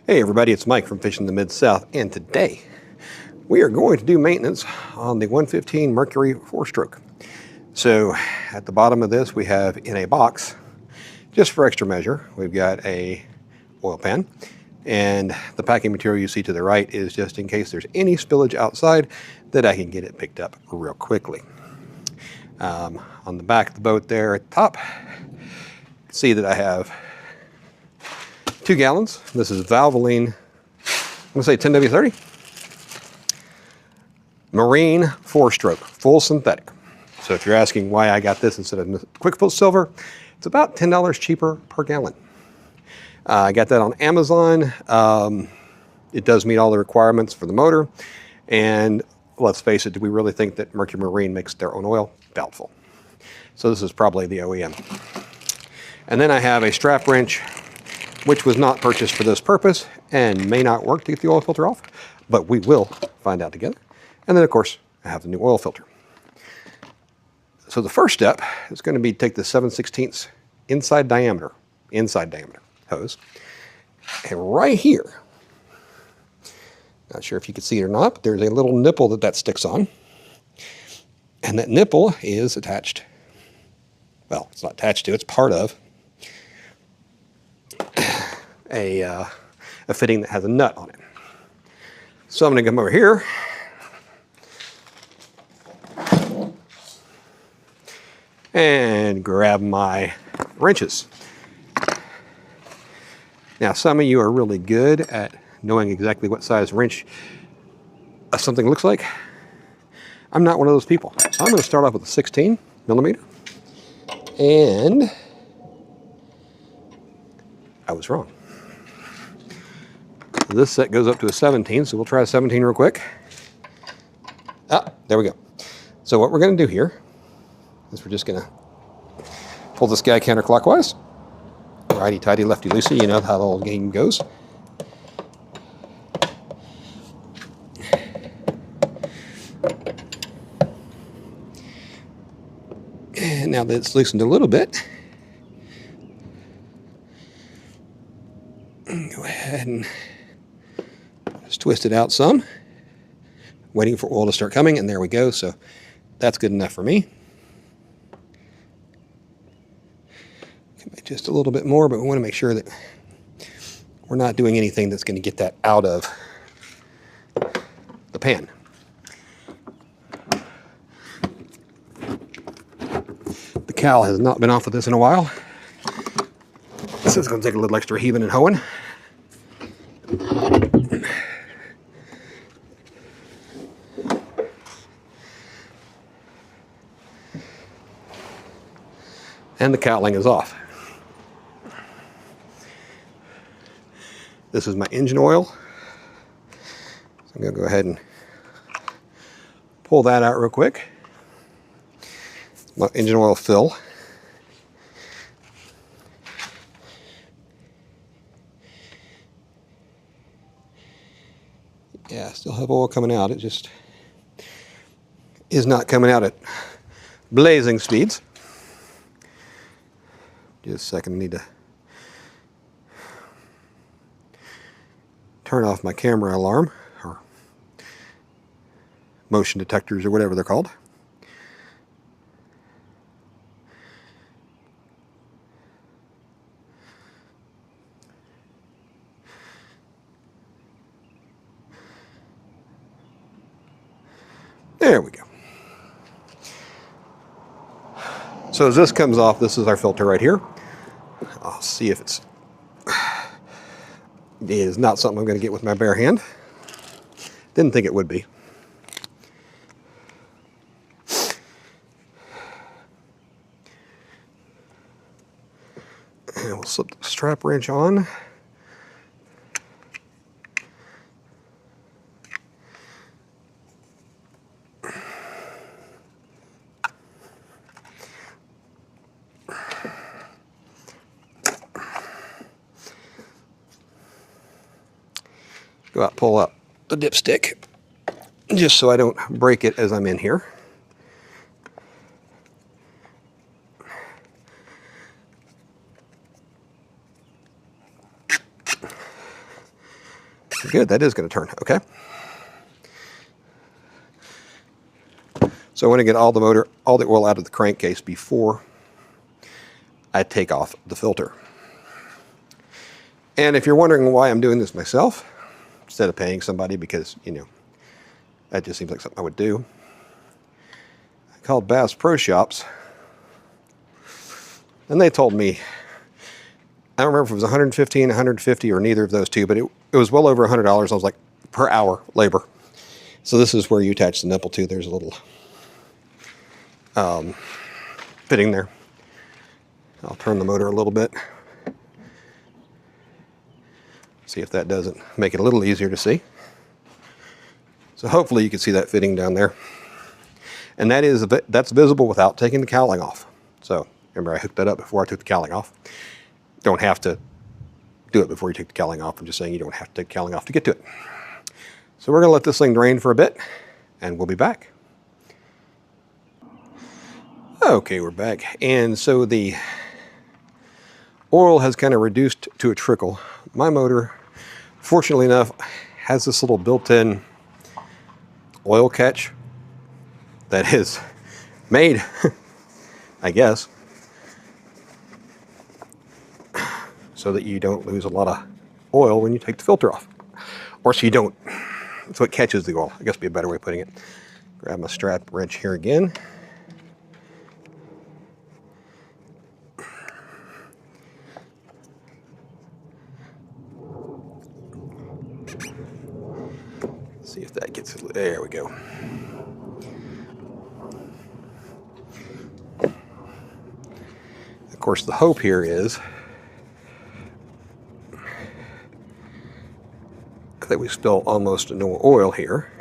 Hey everybody, it's Mike from Fishing the Mid-South, and today we are going to do maintenance on the 115 Mercury 4-stroke. So at the bottom of this we have in a box, just for extra measure, we've got a oil pan, and the packing material you see to the right is just in case there's any spillage outside that I can get it picked up real quickly. On the back of the boat there at the top, you can see that I have 2 gallons. This is Valvoline, I'm gonna say 10W30. Marine 4-stroke, full synthetic. So if you're asking why I got this instead of Quick Fill Silver, it's about $10 cheaper per gallon. I got that on Amazon. It does meet all the requirements for the motor. And let's face it, do we really think that Mercury Marine makes their own oil? Doubtful. So this is probably the OEM. And then I have a strap wrench, which was not purchased for this purpose and may not work to get the oil filter off, but we will find out together. And then of course, I have the new oil filter. So the first step is going to be take the 7/16 inside diameter hose, and right here, not sure if you can see it or not, but there's a little nipple that sticks on, and that nipple is attached, well, it's not attached to, it's part of a fitting that has a nut on it. So I'm going to come over here and grab my wrenches. Now, some of you are really good at knowing exactly what size wrench something looks like. I'm not one of those people. So I'm going to start off with a 16 millimeter, and I was wrong. This set goes up to a 17, so we'll try a 17 real quick. Ah, there we go. So what we're going to do here is we're just going to pull this guy counterclockwise. Righty-tighty, lefty-loosey, you know how the whole game goes. And now that it's loosened a little bit, go ahead and just twist it out some, waiting for oil to start coming, and there we go. So that's good enough for me. Just a little bit more, but we want to make sure that we're not doing anything that's going to get that out of the pan. The cowl has not been off with this in a while. This is going to take a little extra heaving and hoeing. And the cowling is off. This is my engine oil. So I'm going to go ahead and pull that out real quick. My engine oil fill. Yeah, I still have oil coming out. It just is not coming out at blazing speeds. Just a second, I need to turn off my camera alarm, or motion detectors, or whatever they're called. There we go. So as this comes off, this is our filter right here. I'll see if it is not something I'm going to get with my bare hand. Didn't think it would be. And we'll slip the strap wrench on. Go out, pull up the dipstick, just so I don't break it as I'm in here. Good, that is going to turn, okay. So I want to get all the oil out of the crankcase before I take off the filter. And if you're wondering why I'm doing this myself, instead of paying somebody, because, you know, that just seems like something I would do, I called Bass Pro Shops, and they told me, I don't remember if it was 115, 150, or neither of those two, but it was well over $100. I was like, per hour labor. So this is where you attach the nipple to. There's a little fitting there. I'll turn the motor a little bit. See if that doesn't make it a little easier to see. So hopefully you can see that fitting down there. And that's visible without taking the cowling off. So remember, I hooked that up before I took the cowling off. Don't have to do it before you take the cowling off. I'm just saying you don't have to take the cowling off to get to it. So we're going to let this thing drain for a bit, and we'll be back. Okay, we're back. And so the oil has kind of reduced to a trickle. My motor, fortunately enough, has this little built-in oil catch that is made, I guess, so that you don't lose a lot of oil when you take the filter off. Or so you don't. So it catches the oil, I guess would be a better way of putting it. Grab my strap wrench here again. See if that gets it. There we go. Of course, the hope here is that we spill almost no oil here,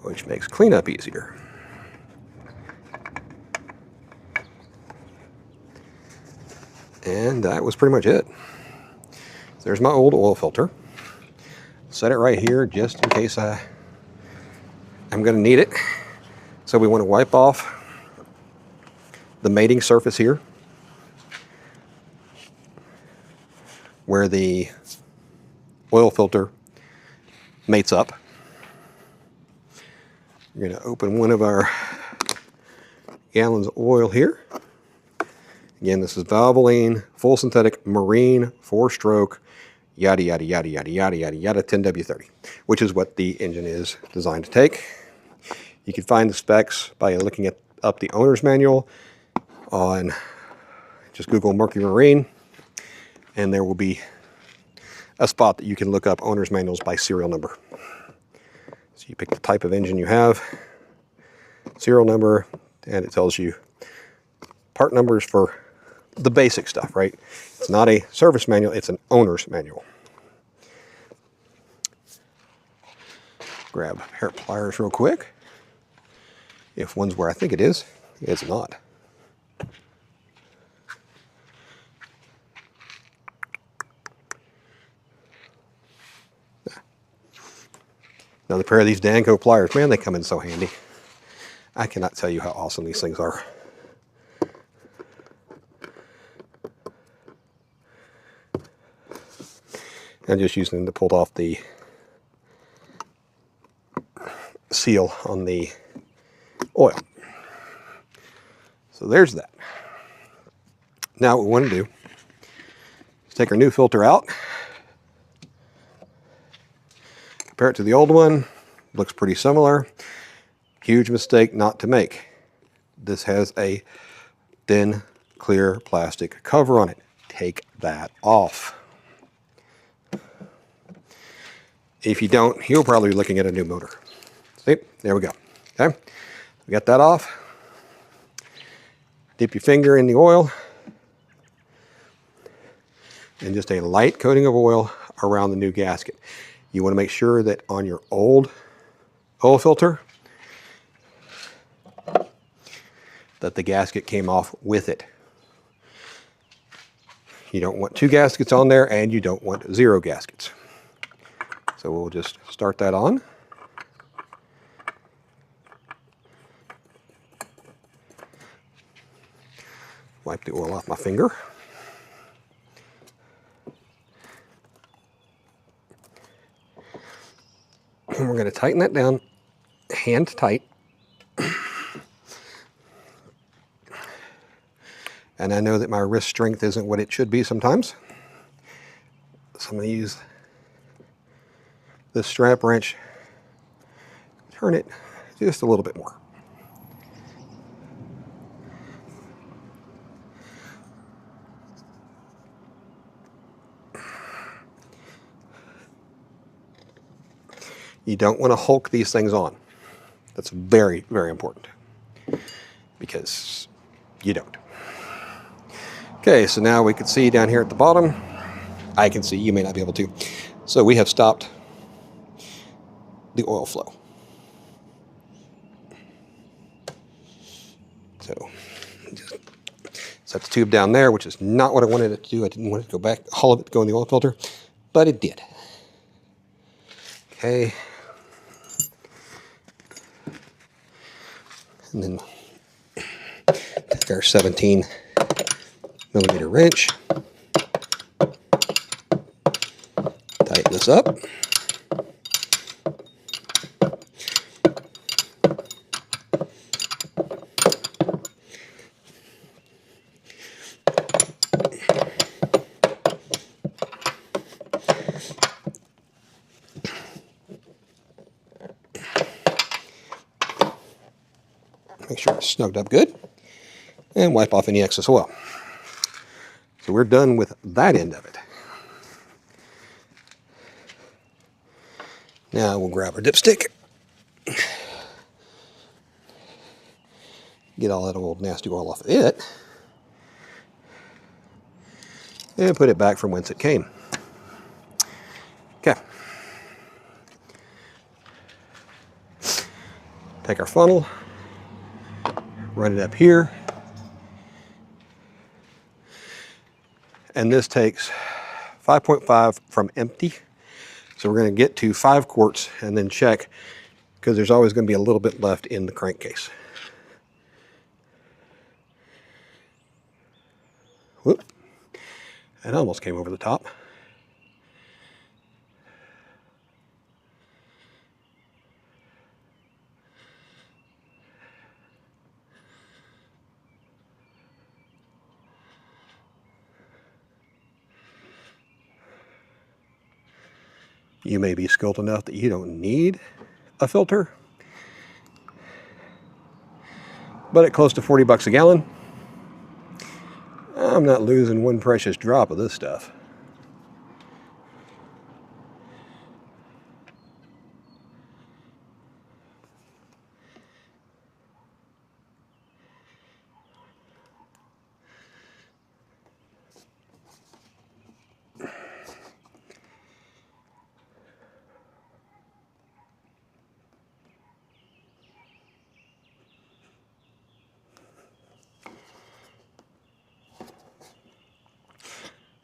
which makes cleanup easier. And that was pretty much it. So there's my old oil filter. Set it right here just in case I'm going to need it. So we want to wipe off the mating surface here, where the oil filter mates up. We're going to open one of our gallons of oil here. Again, this is Valvoline, full synthetic, marine, 4-stroke, yada, yada, yada, yada, yada, yada, yada, 10W30, which is what the engine is designed to take. You can find the specs by looking up the owner's manual on, just Google Mercury Marine, and there will be a spot that you can look up owner's manuals by serial number. So you pick the type of engine you have, serial number, and it tells you part numbers for the basic stuff, right? It's not a service manual, it's an owner's manual. Grab a pair of pliers real quick. If one's where I think it is, it's not. Another pair of these Danco pliers. Man, they come in so handy. I cannot tell you how awesome these things are. I'm just using them to pull off the seal on the oil. So there's that. Now what we want to do is take our new filter out, compare it to the old one. Looks pretty similar. Huge mistake not to make. This has a thin, clear plastic cover on it. Take that off. If you don't, you'll probably be looking at a new motor. See, there we go. Okay, we got that off. Dip your finger in the oil and just a light coating of oil around the new gasket. You want to make sure that on your old oil filter that the gasket came off with it. You don't want 2 gaskets on there, and you don't want 0 gaskets. So we'll just start that on. Wipe the oil off my finger. And we're going to tighten that down, hand tight. And I know that my wrist strength isn't what it should be sometimes. So I'm going to use this strap wrench, turn it just a little bit more. You don't want to hulk these things on. That's very, very important, because you don't. Okay, so now we can see down here at the bottom. I can see, you may not be able to. So we have stopped the oil flow. So just set the tube down there, which is not what I wanted it to do. I didn't want it to go back, all of it to go in the oil filter, but it did. Okay. And then take our 17 millimeter wrench, tighten this up. Make sure it's snugged up good, and wipe off any excess oil. So we're done with that end of it. Now we'll grab our dipstick, get all that old nasty oil off of it, and put it back from whence it came. Okay. Take our funnel, run it up here, and this takes 5.5 from empty. So we're going to get to 5 quarts and then check, because there's always going to be a little bit left in the crankcase. Whoop. It almost came over the top. You may be skilled enough that you don't need a filter, but at close to 40 bucks a gallon, I'm not losing one precious drop of this stuff.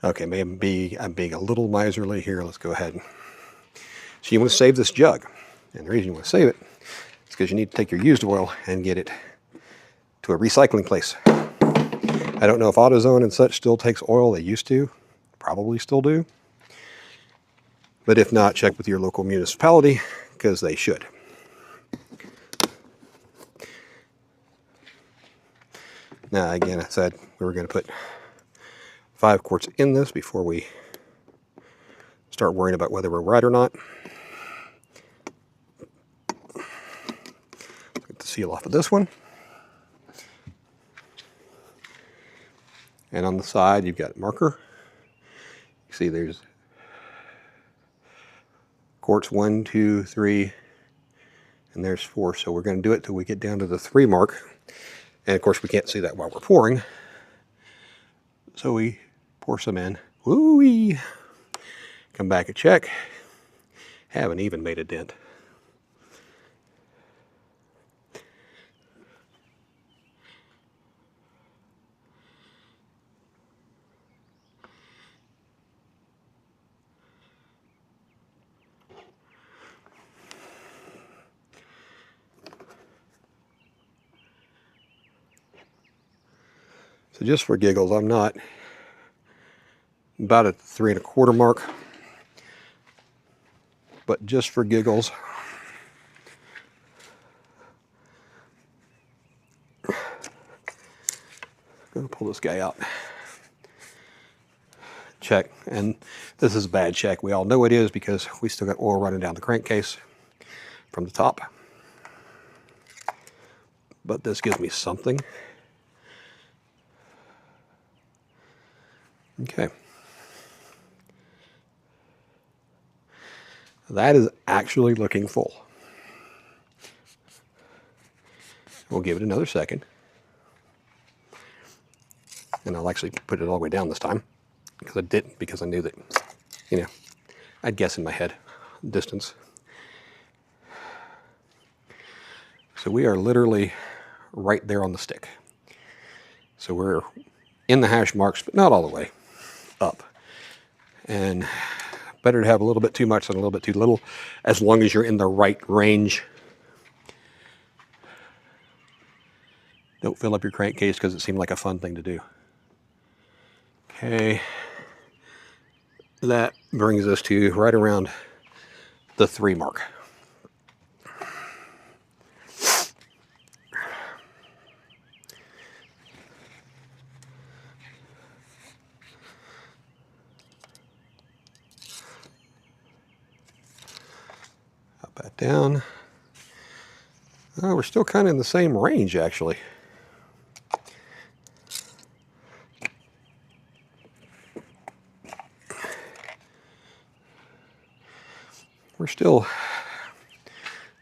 Okay, maybe I'm being a little miserly here. Let's go ahead. So you want to save this jug. And the reason you want to save it is because you need to take your used oil and get it to a recycling place. I don't know if AutoZone and such still takes oil. They used to. Probably still do. But if not, check with your local municipality, because they should. Now, again, I said we were going to put 5 quarts in this before we start worrying about whether we're right or not. Get the seal off of this one. And on the side, you've got marker. You see there's quarts 1, 2, 3, and there's 4. So we're going to do it till we get down to the 3 mark. And of course, we can't see that while we're pouring. So we pour some in. Woo-wee! Come back and check. Haven't even made a dent. So just for giggles, I'm not about at the 3 1/4 mark, but just for giggles, pull this guy out. Check, and this is a bad check. We all know it is because we still got oil running down the crankcase from the top. But this gives me something. Okay. That is actually looking full. We'll give it another second. And I'll actually put it all the way down this time, because I didn't, because I knew that, you know, I'd guess in my head distance. So we are literally right there on the stick. So we're in the hash marks, but not all the way up. And better to have a little bit too much than a little bit too little, as long as you're in the right range. Don't fill up your crankcase because it seemed like a fun thing to do. Okay, that brings us to right around the 3 mark. Up that down. Oh, we're still kind of in the same range, actually.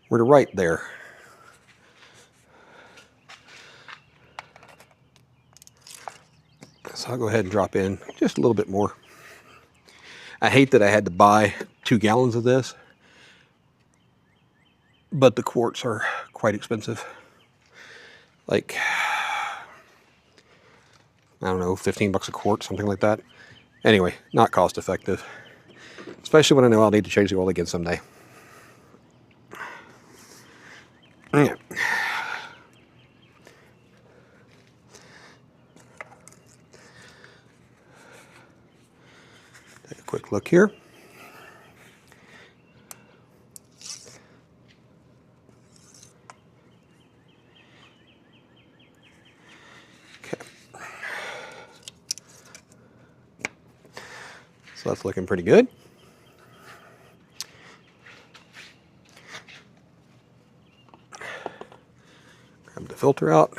We're right there. So I'll go ahead and drop in just a little bit more. I hate that I had to buy 2 gallons of this, but the quarts are quite expensive. Like, I don't know, 15 bucks a quart, something like that. Anyway, not cost effective, especially when I know I'll need to change the oil again someday. Yeah. Take a quick look here. Okay. So that's looking pretty good. Grab the filter out,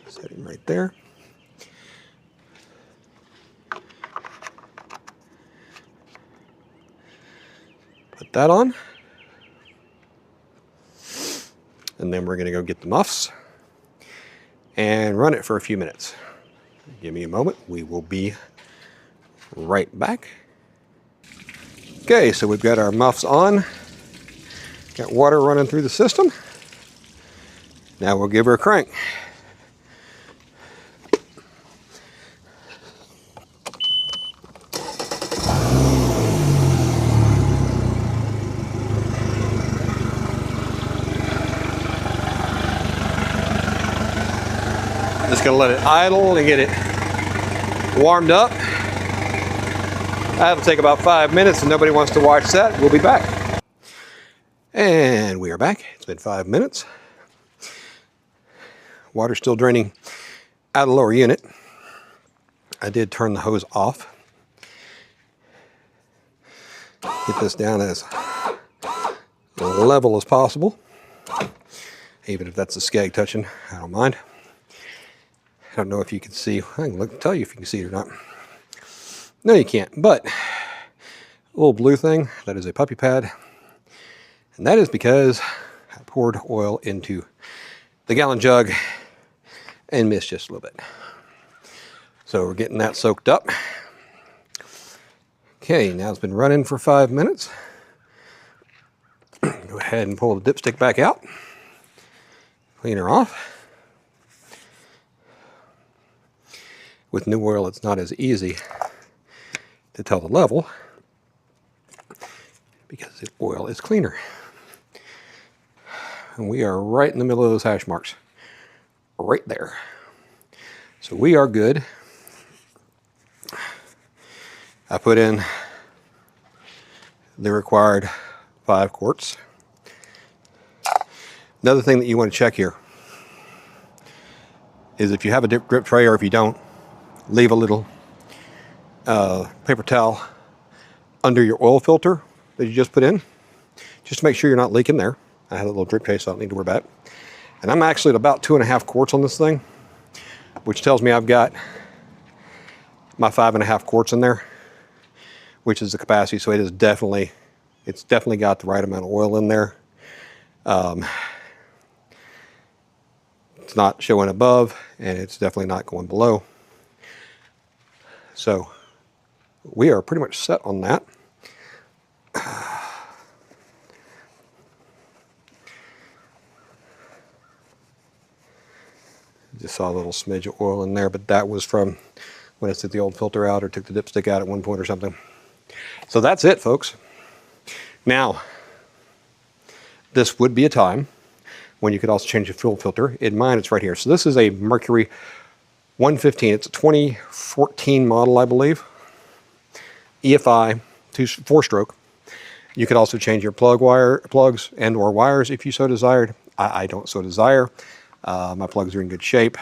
set him right there. Put that on. And then we're going to go get the muffs and run it for a few minutes. Give me a moment. We will be right back. Okay, so we've got our muffs on. Got water running through the system. Now we'll give her a crank. Just gonna let it idle and get it warmed up. That'll take about 5 minutes, and nobody wants to watch that. We'll be back. And we are back. It's been 5 minutes. Water's still draining out of the lower unit. I did turn the hose off. Get this down as level as possible. Even if that's the skag touching, I don't mind. I don't know if you can see. I can tell you if you can see it or not. No, you can't. But a little blue thing, that is a puppy pad. And that is because I poured oil into the gallon jug and missed just a little bit. So we're getting that soaked up. Okay, now it's been running for 5 minutes. Go ahead and pull the dipstick back out. Clean her off. With new oil, it's not as easy to tell the level because the oil is cleaner. And we are right in the middle of those hash marks. Right there. So we are good. I put in the required 5 quarts. Another thing that you want to check here is if you have a drip tray, or if you don't, leave a little paper towel under your oil filter that you just put in, just to make sure you're not leaking there. I had a little drip case, so I don't need to worry about it. And I'm actually at about 2.5 quarts on this thing, which tells me I've got my 5.5 quarts in there, which is the capacity. So it's definitely got the right amount of oil in there. It's not showing above, and it's definitely not going below. So we are pretty much set on that. Just saw a little smidge of oil in there, but that was from when I took the old filter out or took the dipstick out at one point or something. So that's it, folks. Now, this would be a time when you could also change the fuel filter. In mine, it's right here. So this is a Mercury 115. It's a 2014 model, I believe. EFI, 4-stroke. You could also change your plugs and or wires if you so desired. I don't so desire. My plugs are in good shape.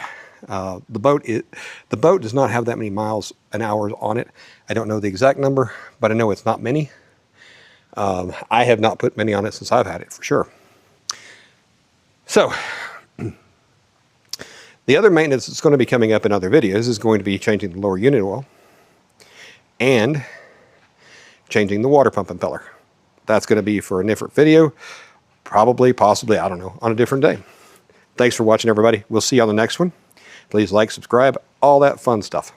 The boat does not have that many miles an hour on it. I don't know the exact number, but I know it's not many. I have not put many on it since I've had it, for sure. So, the other maintenance that's going to be coming up in other videos is going to be changing the lower unit oil and changing the water pump impeller. That's going to be for a different video, probably, possibly, I don't know, on a different day. Thanks for watching, everybody. We'll see you on the next one. Please like, subscribe, all that fun stuff.